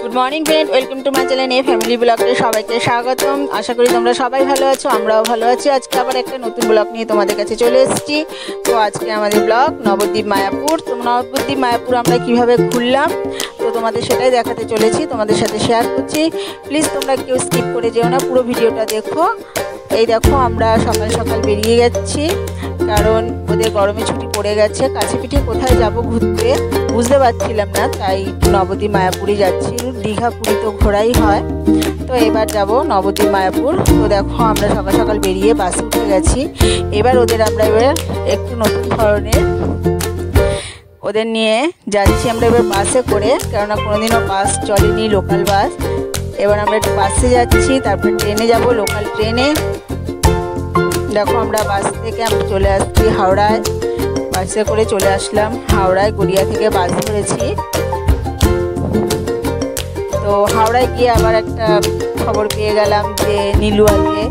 Good morning friend, welcome to my channel a family ब्लगे सबाइके स्वागतम। आशा करी तोमरा सबाई भालो आछो, आमराओ भालो आछि। आजके आबार एकटा नतुन ब्लग निये तोमादेर काछे चले एसेछि। तो आजके आमादेर ब्लग नवद्वीप मायापुर। तो नवद्वीप मायापुर आमरा किभाबे घुरलाम तो तोमादेर सेटाई देखाते चलेछि, तोमादेर साथे शेयार करछि। प्लिज तोमरा केउ स्किप करे जेओ ना, पुरो भिडियोटा देखो। এই দেখো আমরা সকাল সকাল বেরিয়ে যাচ্ছি, কারণ ওদের গরমে ছুটি পড়ে গেছে। কাছে পিঠে কোথায় যাব ঘুরতে বুঝতে পারছিলাম না, তাই নবদ্বীপ মায়াপুরে যাচ্ছি। দীঘা পুরী তো ঘোরাই হয়, তো এবার যাব নবদ্বীপ মায়াপুর। তো দেখো আমরা সকাল সকাল বেরিয়ে বাসে উঠে গেছি। এবার আমরা একটু নতুন ধরনের ওদের নিয়ে যাচ্ছি আমরা এবার বাসে করে, কেননা কোনোদিনও বাস চলেনি, লোকাল বাস। এবার আমরা একটু বাসে যাচ্ছি, তারপর ট্রেনে যাব, লোকাল ট্রেনে। দেখো আমরা বাস থেকে আমরা চলে আসছি হাওড়ায়, বাসে করে চলে আসলাম হাওড়ায়। গড়িয়া থেকে বাস ধরেছি। তো হাওড়ায় গিয়ে আবার একটা খবর পেয়ে গেলাম যে নীলুয়াতে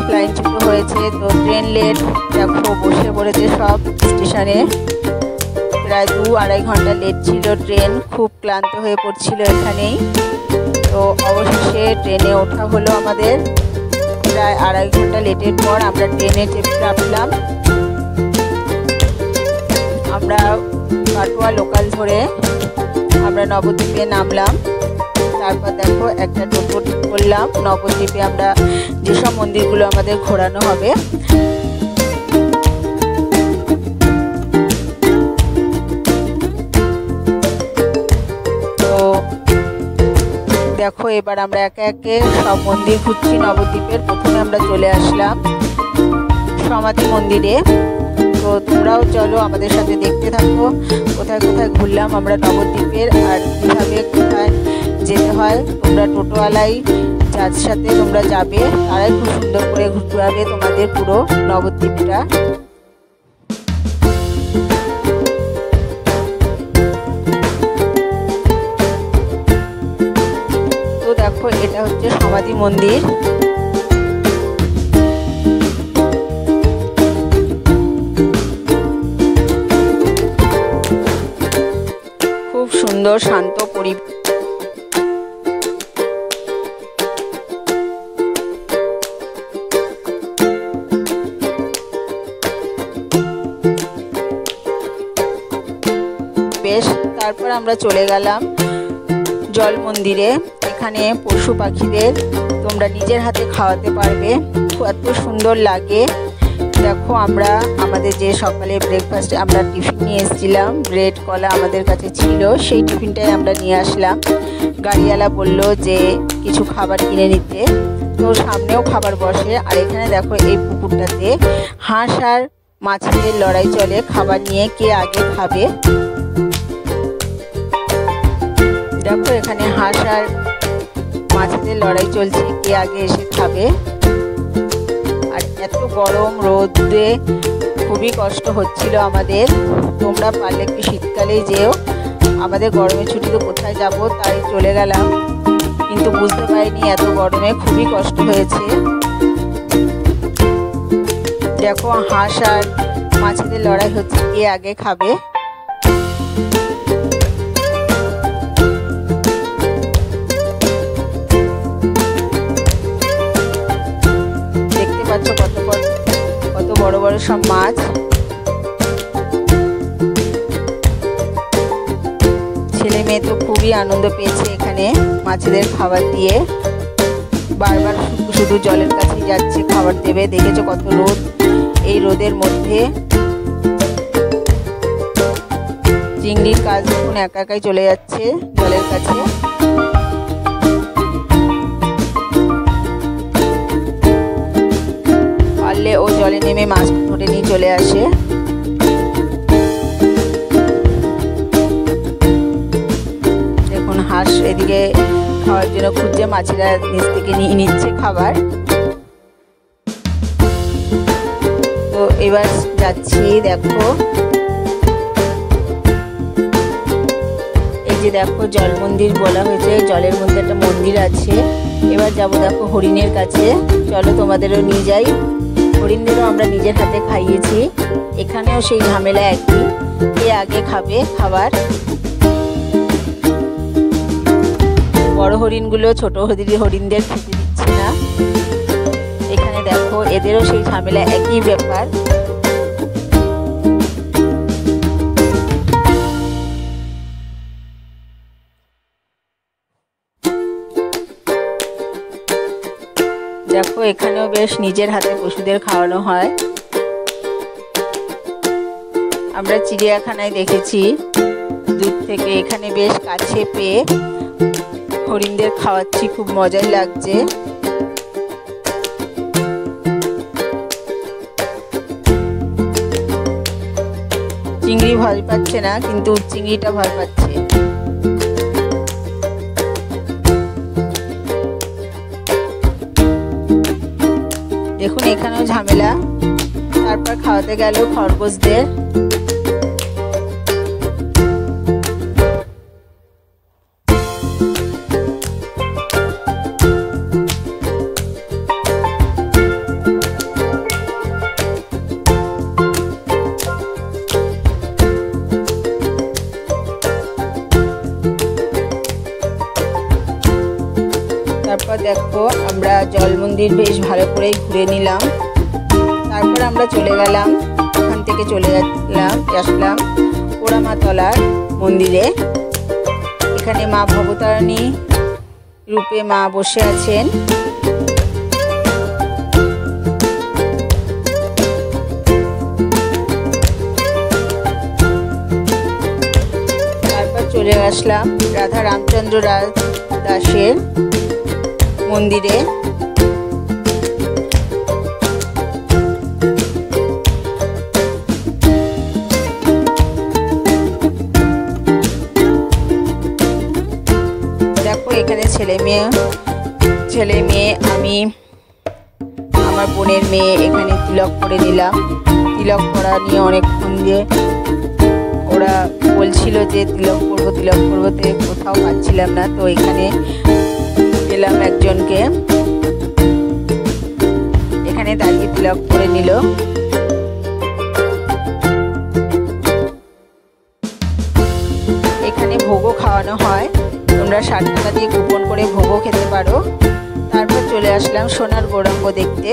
ফ্লাইট হয়েছে, তো ট্রেন লেট। দেখো বসে পড়েছে সব স্টেশনে, প্রায় 2-2.5 ঘন্টা লেট ছিল ট্রেন। খুব ক্লান্ত হয়ে পড়ছিল এখানেই। তো অবশেষে ট্রেনে ওঠা হলো আমাদের। প্রায় 2.5 ঘন্টা লেটের পর আমরা ট্রেনে চেপে নামলাম। আমরা কাটোয়া লোকাল ধরে আমরা নবদ্বীপে নামলাম। তারপর দেখো একটা টোটো ঠিক করলাম। নবদ্বীপে আমরা যেসব মন্দিরগুলো আমাদের ঘোরানো হবে, দেখো এবার আমরা একে একে সব মন্দির ঘুরছি নবদ্বীপের। প্রথমে আমরা চলে আসলাম সমাধি মন্দিরে। তো তোমরাও চলো আমাদের সাথে দেখতে থাকো কোথায় কোথায় ঘুরলাম আমরা নবদ্বীপের, আর কীভাবে কোথায় যেতে হয়। তোমরা টোটোওয়ালাই যার সাথে তোমরা যাবে, তারাই খুব সুন্দর করে ঘুরাবে তোমাদের পুরো নবদ্বীপটা। দেখো এটা হচ্ছে সমাধি মন্দির। খুব সুন্দর শান্ত পরিবেশ। তারপর আমরা চলে গেলাম জল মন্দিরে। এখানে পশু পাখিদের তোমরা নিজের হাতে খাওয়াতে পারবে, এত সুন্দর লাগে। দেখো আমরা আমাদের যে সকালে ব্রেকফাস্টে আমরা টিফিন নিয়ে এসেছিলাম, ব্রেড কলা আমাদের কাছে ছিল, সেই টিফিনটাই আমরা নিয়ে আসলাম। গাড়িওয়ালা বলল যে কিছু খাবার কিনে নিতে, তো সামনেও খাবার বসে। আর এখানে দেখো এই পুকুরটাতে হাঁস আর মাছের লড়াই চলে, খাবার নিয়ে কে আগে খাবে। দেখো এখানে হাঁস আর মাছেদের লড়াই চলছে, কে আগে এসে খাবে। আর এত গরম রোদে খুবই কষ্ট হচ্ছিল আমাদের। তোমরা পারলে একটু শীতকালেই যেও। আমাদের গরমের ছুটিতে কোথায় যাব তাই চলে গেলাম, কিন্তু বুঝতে পারিনি এত গরমে খুবই কষ্ট হয়েছে। দেখো হাঁস আর মাছেদের লড়াই হচ্ছে, কে আগে খাবে। কত বড় বড় সব মাছ। ছেলে মেয়ে তো খুবই আনন্দ পেয়েছে এখানে মাছেদের খাবার দিয়ে। বারবার শুধু জলের কাছেই যাচ্ছে খাবার দেবে। দেখেছো কত রোদ, এই রোদের মধ্যে চিংড়ির কাজ এখন একা একাই চলে যাচ্ছে জলের কাছে। ও জলে নেমে মাছ ধরে নিয়ে চলে আসে। দেখুন হাঁস এদিকে খাওয়ার জন্য খুঁজছে, মাছেরা নিচ থেকে নিয়ে নিচ্ছে খাবার। তো এবার যাচ্ছি। দেখো এই যে দেখো জল মন্দির বলা হয়েছে, জলের মধ্যে একটা মন্দির আছে। এবার যাব দেখো হরিণের কাছে, চলো তোমাদেরও নিয়ে যাই। হরিণদেরও আমরা নিজের হাতে খাইয়েছি। এখানেও সেই ঝামেলা একই, কে আগে খাবে খাবার। বড় হরিণগুলো ছোট হরিণদের খেতে দিচ্ছে না। এখানে দেখো এদেরও সেই ঝামেলা, একই ব্যাপার। দেখো এখানেও বেশ নিজের হাতে পশুদের খাওয়ানো হয়। আমরা চিড়িয়াখানায় দেখেছি দূর থেকে, এখানে বেশ কাছে পেয়ে হরিণদের খাওয়াচ্ছি, খুব মজাই লাগছে। চিংড়ি ভয় পাচ্ছে না, কিন্তু চিংড়িটা ভয় পাচ্ছে। দেখুন এখানেও ঝামেলা। তারপর খাওয়াতে গেল খরগোশদের। তারপর দেখো আমরা জল মন্দির বেশ ভালো করেই ঘুরে নিলাম। তারপর আমরা চলে গেলাম, ওখান থেকে চলে আসলাম পোড়ামাতলার মন্দিরে। এখানে মা ভবতারিণী রূপে মা বসে আছেন। তারপর চলে আসলাম রাধা রামচন্দ্র দাসের মন্দিরে। দেখো এখানে ছেলে মেয়ে আমি আমার বোনের মেয়ে এখানে তিলক করে নিলাম। তিলক করা নিয়ে অনেকক্ষণ যে ওরা বলছিল যে তিলক করবো, কোথাও পাচ্ছিলাম না, তো এখানে পেলাম একজনকে, এখানে দাঁড়িয়ে তিলক করে নিল। এখানে ভোগও খাওয়ানো হয়, তোমরা 60 টাকা দিয়ে কুপন করে ভোগও খেতে পারো। তারপর চলে আসলাম সোনার গৌরাঙ্গ দেখতে।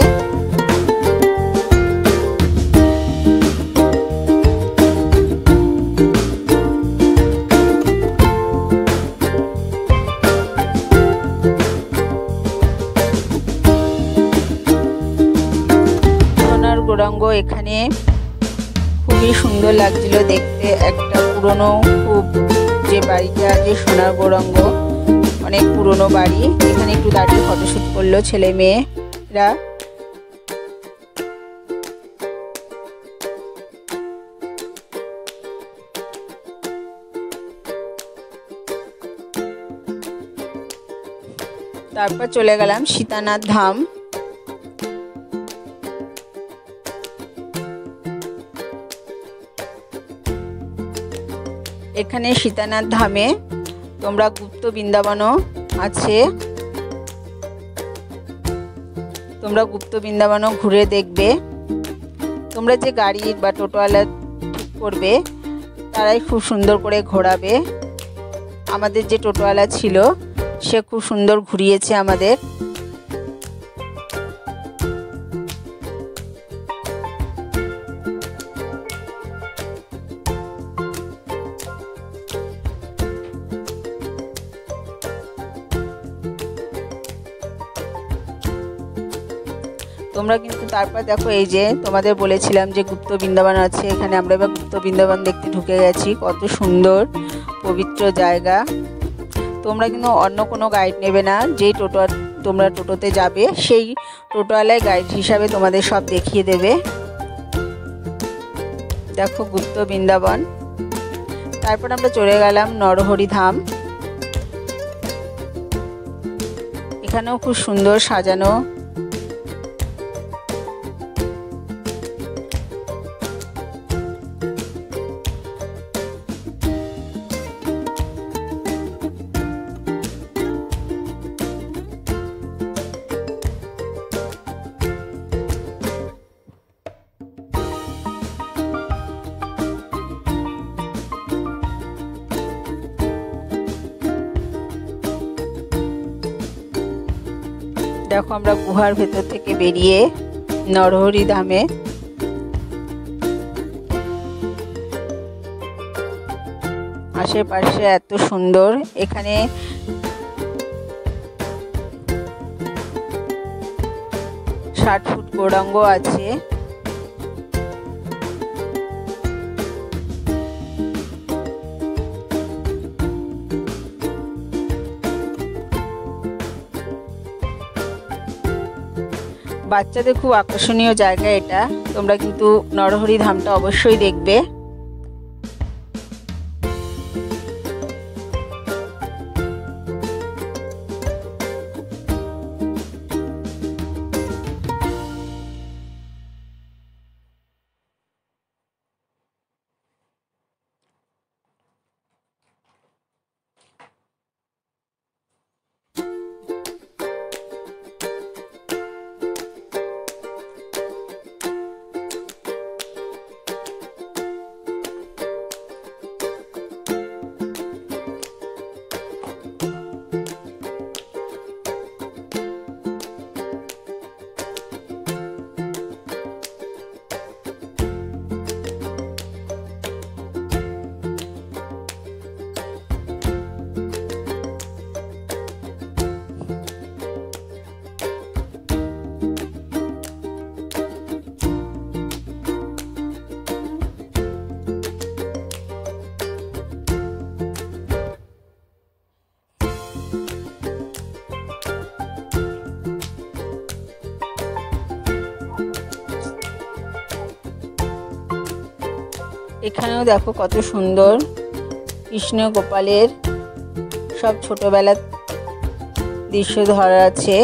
সোনার গৌরাঙ্গ এখানে খুবই সুন্দর লাগছিল দেখতে। একটা পুরনো খুব যে বাড়িটা, যে সোনার গৌরাঙ্গ অনেক পুরনো বাড়ি। এখানে একটু দাঁড়িয়ে ফটোশুট করলো ছেলে মেয়েরা। তারপর চলে গেলাম সীতানাথ ধাম। এখানে সীতানাথ ধামে তোমরা গুপ্ত বৃন্দাবনও আছে, তোমরা গুপ্ত বৃন্দাবনও ঘুরে দেখবে। তোমরা যে গাড়ির বা টোটোওয়ালা ঠিক করবে তারাই খুব সুন্দর করে ঘোরাবে। আমাদের যে টোটোওয়ালা ছিল সে খুব সুন্দর ঘুরিয়েছে আমাদের। তোমরা কিন্তু তারপর দেখো এই যে তোমাদের বলেছিলাম যে গুপ্ত বৃন্দাবন আছে, এখানে আমরা এবার গুপ্ত বৃন্দাবন দেখতে ঢুকে গেছি। কত সুন্দর পবিত্র জায়গা। তোমরা কিন্তু অন্য কোনো গাইড নেবে না, যেই তোমরা টোটোতে যাবে সেই টোটোওয়ালাই গাইড হিসাবে তোমাদের সব দেখিয়ে দেবে। দেখো গুপ্ত বৃন্দাবন। তারপর আমরা চলে গেলাম নরহরি ধাম। এখানেও খুব সুন্দর সাজানো। দেখো আমরা গুহার ভেতর থেকে বেরিয়ে নরহরি ধামে। আশেপাশে এত সুন্দর, এখানে 60 ফুট গৌরাঙ্গ আছে। বাচ্চাদের খুব আকর্ষণীয় জায়গা এটা, তোমরা কিন্তু নরহরি ধামটা অবশ্যই দেখবে। এখানেও দেখো কত সুন্দর কৃষ্ণ গোপালের সব ছোটবেলার দৃশ্য ধরা আছে।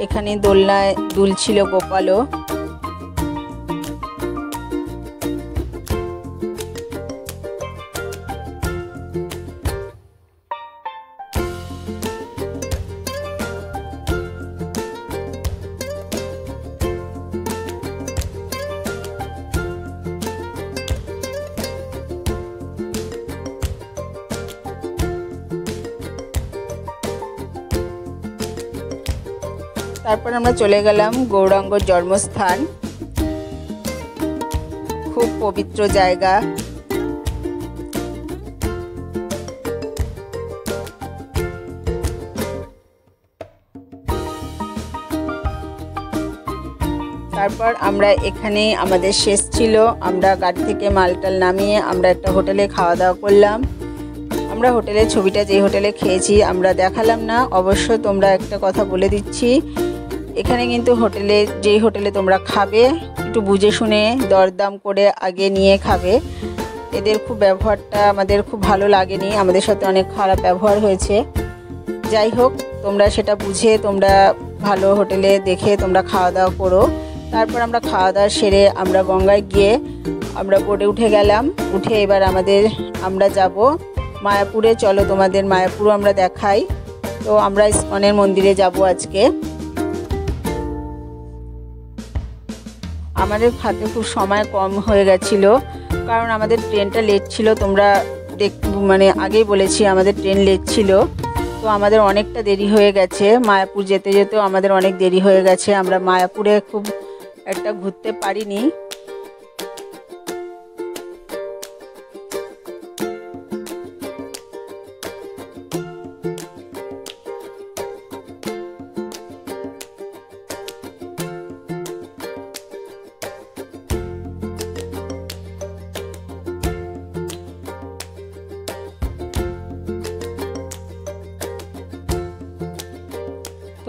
এখানে দোলনায় দুলছিল গোপালও। তারপর আমরা চলে গেলাম গৌরাঙ্গর জন্মস্থান, খুব পবিত্র জায়গা। তারপর আমরা এখানে আমাদের শেষ ছিল, আমরা গাড়ি থেকে মালটাল নামিয়ে আমরা একটা হোটেলে খাওয়া দাওয়া করলাম। আমরা হোটেলের ছবিটা যে হোটেলে খেয়েছি আমরা দেখালাম না, অবশ্য তোমরা একটা কথা বলে দিচ্ছি, এখানে কিন্তু যেই হোটেলে তোমরা খাবে একটু বুঝে শুনে দরদাম করে আগে নিয়ে খাবে। এদের খুব ব্যবহারটা আমাদের খুব ভালো লাগেনি, আমাদের সাথে অনেক খারাপ ব্যবহার হয়েছে। যাই হোক, তোমরা সেটা বুঝে তোমরা ভালো হোটেলে দেখে তোমরা খাওয়া দাওয়া করো। তারপর আমরা খাওয়া দাওয়া সেরে আমরা গঙ্গায় গিয়ে আমরা বোটে উঠে গেলাম। উঠে এবার আমরা যাব মায়াপুরে। চলো তোমাদের মায়াপুরও আমরা দেখাই। তো আমরা ইস্কনের মন্দিরে যাব আজকে। আমাদের হাতে খুব সময় কম হয়ে গেছিল, কারণ আমাদের ট্রেনটা লেট ছিল। তোমরা আগেই বলেছি আমাদের ট্রেন লেট ছিল, তো আমাদের অনেকটা দেরি হয়ে গেছে। মায়াপুর যেতে যেতেও আমাদের অনেক দেরি হয়ে গেছে। আমরা মায়াপুরে খুব একটা ঘুরতে পারিনি।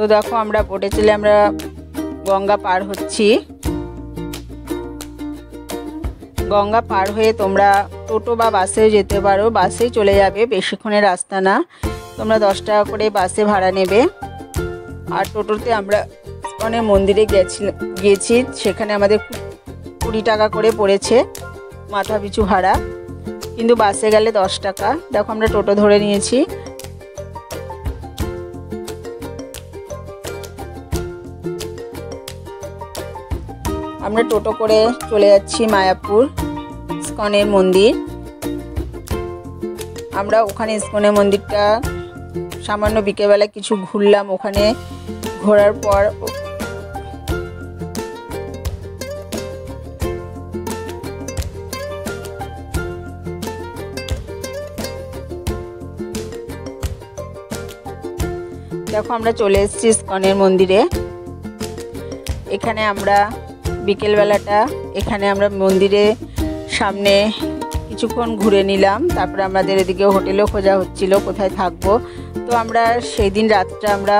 তো দেখো আমরা বোটে চলে আমরা গঙ্গা পার হচ্ছি। গঙ্গা পার হয়ে তোমরা টোটো বা বাসেও যেতে পারো, বাসেই চলে যাবে, বেশিক্ষণের রাস্তা না। তোমরা 10 টাকা করে বাসে ভাড়া নেবে। আর টোটোতে আমরা ইস্কনের মন্দিরে গিয়েছি, সেখানে আমাদের 20 টাকা করে পড়েছে মাথা পিছু ভাড়া, কিন্তু বাসে গেলে 10 টাকা। দেখো আমরা টোটো ধরে নিয়েছি। আমরা টোটো করে চলে যাচ্ছি মায়াপুর ইস্কনের মন্দির। আমরা ওখানে ইস্কনের মন্দিরটা সামান্য বিকেলবেলা কিছু ঘুরলাম। ওখানে ঘোরার পর দেখো আমরা চলে এসেছি ইসকনের মন্দিরে। এখানে আমরা বিকেলবেলাটা এখানে আমরা মন্দিরে সামনে কিছুক্ষণ ঘুরে নিলাম। তারপরে আমাদের এদিকে হোটেলও খোঁজা হচ্ছিল কোথায় থাকবো। তো আমরা সেই দিন রাতটা আমরা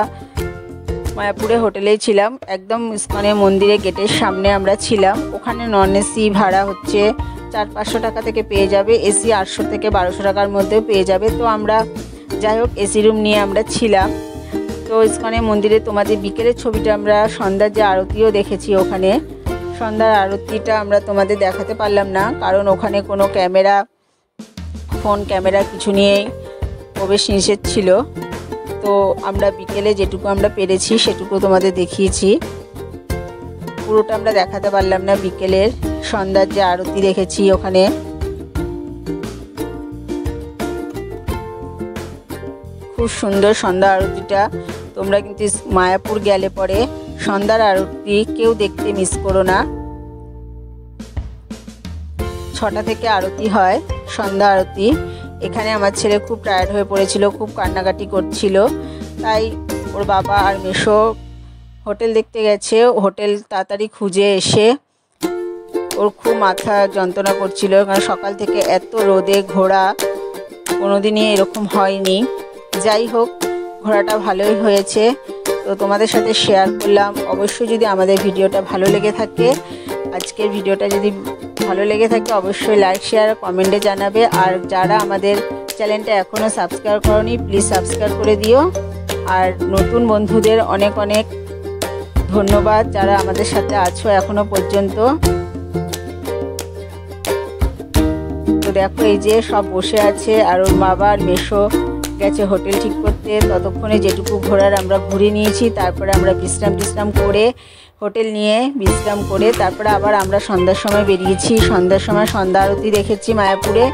মায়াপুরে হোটেলেই ছিলাম, একদম ইসকনের মন্দিরে গেটের সামনে আমরা ছিলাম। ওখানে নন এসি ভাড়া হচ্ছে 400-500 টাকা থেকে পেয়ে যাবে, এসি 800 থেকে 1200 টাকার মধ্যেও পেয়ে যাবে। তো আমরা যাই হোক এসি রুম নিয়ে আমরা ছিলাম। তো ইসকনের মন্দিরে তোমাদের বিকেলের ছবিটা আমরা সন্ধ্যার যে আরতিও দেখেছি, ওখানে সন্ধ্যার আরতিটা আমরা তোমাদের দেখাতে পারলাম না, কারণ ওখানে কোনো ক্যামেরা, ফোন ক্যামেরা কিছু নিয়েই প্রবেশ নিষেধ ছিল। তো আমরা বিকেলে যেটুকু আমরা পেরেছি সেটুকু তোমাদের দেখিয়েছি, পুরোটা আমরা দেখাতে পারলাম না। বিকেলের সন্ধ্যার যে আরতি দেখেছি ওখানে, খুব সুন্দর সন্ধ্যা আরতিটা। তোমরা কিন্তু মায়াপুর গেলে পরে সন্ধ্যার আরতি কেউ দেখতে মিস করো না। 6টা থেকে আরতি হয়, সন্ধ্যা আরতি। এখানে আমার ছেলে খুব টায়ার্ড হয়ে পড়েছিল, খুব কান্নাকাটি করছিল, তাই ওর বাবা আর মেসো হোটেল দেখতে গেছে। হোটেল তাড়াতাড়ি খুঁজে এসে ওর খুব মাথা যন্ত্রণা করছিল, কারণ সকাল থেকে এত রোদে ঘোরা কোনোদিনই এরকম হয়নি। যাই হোক ঘোরাটা ভালোই হয়েছে, তো তোমাদের সাথে শেয়ার করলাম। অবশ্যই যদি আমাদের ভিডিওটা ভালো লেগে থাকে, আজকের ভিডিওটা যদি ভালো লেগে থাকে অবশ্যই লাইক শেয়ার কমেন্টে জানাবে। আর যারা আমাদের চ্যানেলটা এখনও সাবস্ক্রাইব করোনি প্লিজ সাবস্ক্রাইব করে দিও। আর নতুন বন্ধুদের অনেক অনেক ধন্যবাদ যারা আমাদের সাথে আছো এখনো পর্যন্ত। তো দেখো এই যে সব বসে আছে, আর ওর বাবা আর মেসো গেছে হোটেল ঠিক করতে। ততক্ষণে যেটুকু ঘোরার আমরা ঘুরে নিয়েছি, তারপরে আমরা বিশ্রাম করে হোটেল নিয়ে বিশ্রাম করে তারপরে আবার আমরা সন্ধ্যার সময় বেরিয়েছি। সন্ধ্যার সময় সন্ধ্যা আরতি দেখেছি মায়াপুরে।